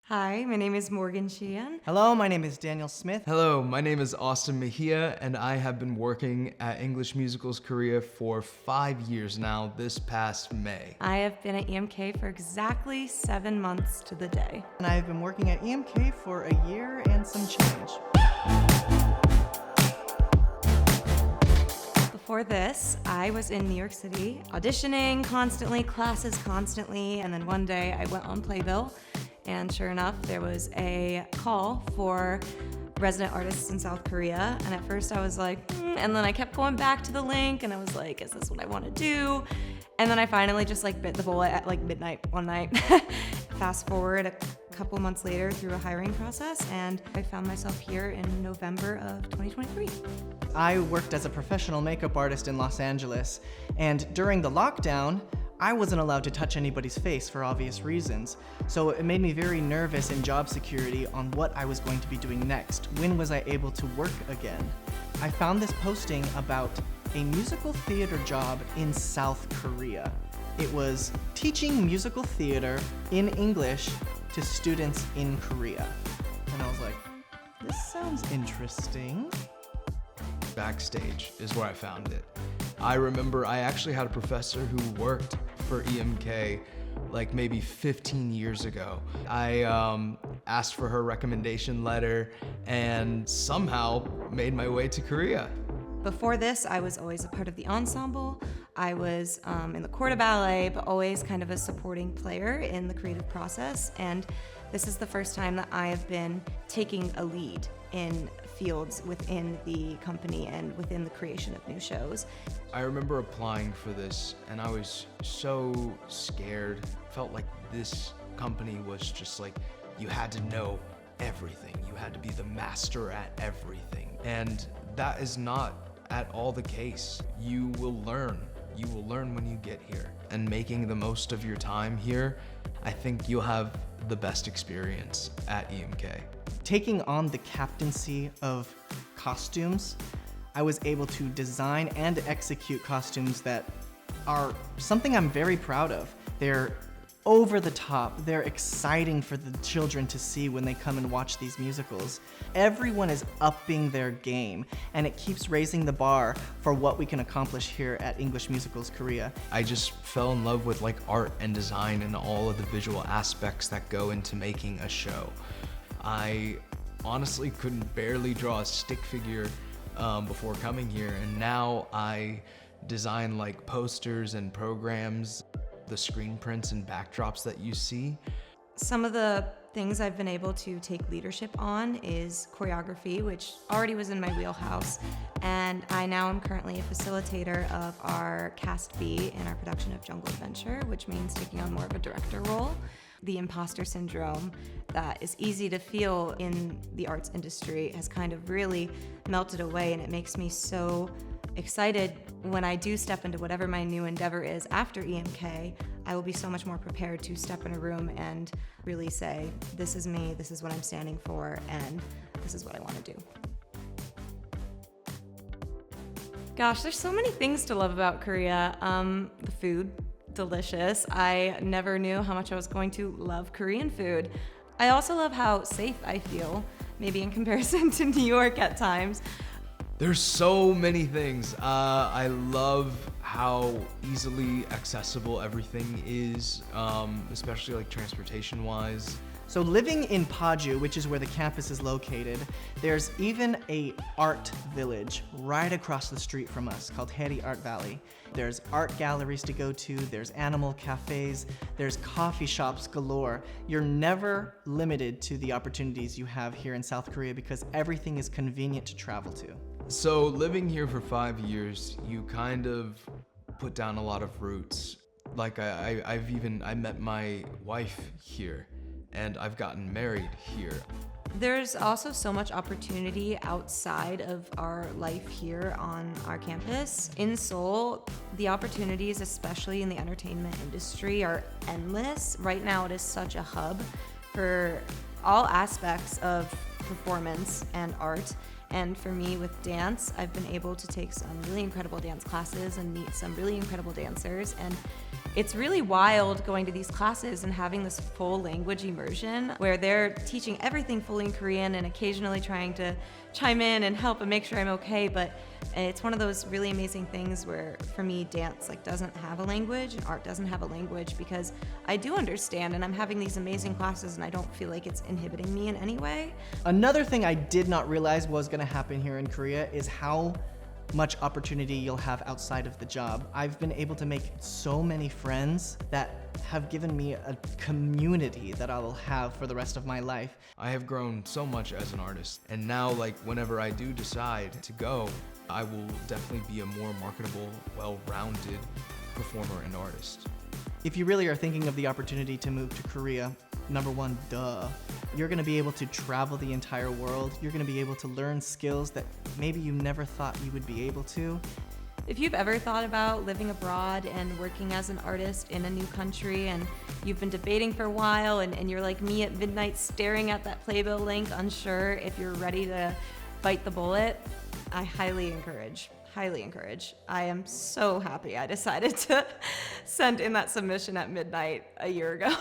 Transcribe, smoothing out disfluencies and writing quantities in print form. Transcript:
Hi, my name is Morgan Sheehan. Hello, my name is Daniel Smith. Hello, my name is Austin Mejia, and I have been working at English Musicals Korea for 5 years now, this past May. I have been at EMK for exactly 7 months to the day. And I've been working at EMK for a year and some change. Before this, I was in New York City, auditioning constantly, classes constantly, and then one day I went on Playbill, and sure enough, there was a call for resident artists in South Korea, and at first I was like, and then I kept going back to the link, and I was like, is this what I want to do? And then I finally just bit the bullet at midnight one night. Fast forward a couple months later through a hiring process, and I found myself here in November of 2023. I worked as a professional makeup artist in Los Angeles, and during the lockdown, I wasn't allowed to touch anybody's face for obvious reasons. So it made me very nervous in job security on what I was going to be doing next. When was I able to work again? I found this posting about a musical theater job in South Korea. It was teaching musical theater in English to students in Korea. And I was like, this sounds interesting. Backstage is where I found it. I remember I actually had a professor who worked for EMK maybe 15 years ago. I asked for her recommendation letter and somehow made my way to Korea. Before this, I was always a part of the ensemble. I was in the corps de ballet, but always kind of a supporting player in the creative process. And this is the first time that I have been taking a lead in fields within the company and within the creation of new shows. I remember applying for this and I was so scared. Felt like this company was just you had to know everything. You had to be the master at everything. And that is not at all the case. You will learn. You will learn when you get here. And making the most of your time here, I think you'll have the best experience at EMK. Taking on the captaincy of costumes, I was able to design and execute costumes that are something I'm very proud of. They're over the top. They're exciting for the children to see when they come and watch these musicals. Everyone is upping their game, and it keeps raising the bar for what we can accomplish here at English Musicals Korea. I just fell in love with art and design and all of the visual aspects that go into making a show. I honestly couldn't barely draw a stick figure before coming here, and now I design posters and programs, the screen prints and backdrops that you see. Some of the things I've been able to take leadership on is choreography, which already was in my wheelhouse, and I now am currently a facilitator of our Cast B in our production of Jungle Adventure, which means taking on more of a director role. The imposter syndrome that is easy to feel in the arts industry has kind of really melted away, and it makes me so excited when I do step into whatever my new endeavor is after EMK. I will be so much more prepared to step in a room and really say, this is me, this is what I'm standing for, and this is what I want to do. Gosh, there's so many things to love about Korea. The food, delicious. I never knew how much I was going to love Korean food. I also love how safe I feel, maybe in comparison to New York at times. There's so many things. I love how easily accessible everything is, especially transportation-wise. So living in Paju, which is where the campus is located, there's even a art village right across the street from us called Heri Art Valley. There's art galleries to go to, there's animal cafes, there's coffee shops galore. You're never limited to the opportunities you have here in South Korea because everything is convenient to travel to. So living here for 5 years, you kind of put down a lot of roots. I met my wife here, and I've gotten married here. There's also so much opportunity outside of our life here on our campus. In Seoul, the opportunities, especially in the entertainment industry, are endless. Right now, it is such a hub for all aspects of performance and art. And for me with dance, I've been able to take some really incredible dance classes and meet some really incredible dancers. And It's really wild going to these classes and having this full language immersion where they're teaching everything fully in Korean and occasionally trying to chime in and help and make sure I'm okay. But it's one of those really amazing things where, for me, dance doesn't have a language and art doesn't have a language, because I do understand and I'm having these amazing classes and I don't feel like it's inhibiting me in any way. Another thing I did not realize was going to happen here in Korea is how much opportunity you'll have outside of the job. I've been able to make so many friends that have given me a community that I will have for the rest of my life. I have grown so much as an artist, and now, like, whenever I do decide to go, I will definitely be a more marketable, well-rounded performer and artist. If you really are thinking of the opportunity to move to Korea, number one, you're gonna be able to travel the entire world. You're gonna be able to learn skills that maybe you never thought you would be able to. If you've ever thought about living abroad and working as an artist in a new country, and you've been debating for a while, and you're like me at midnight staring at that Playbill link, unsure if you're ready to bite the bullet, I highly encourage. I am so happy I decided to send in that submission at midnight a year ago.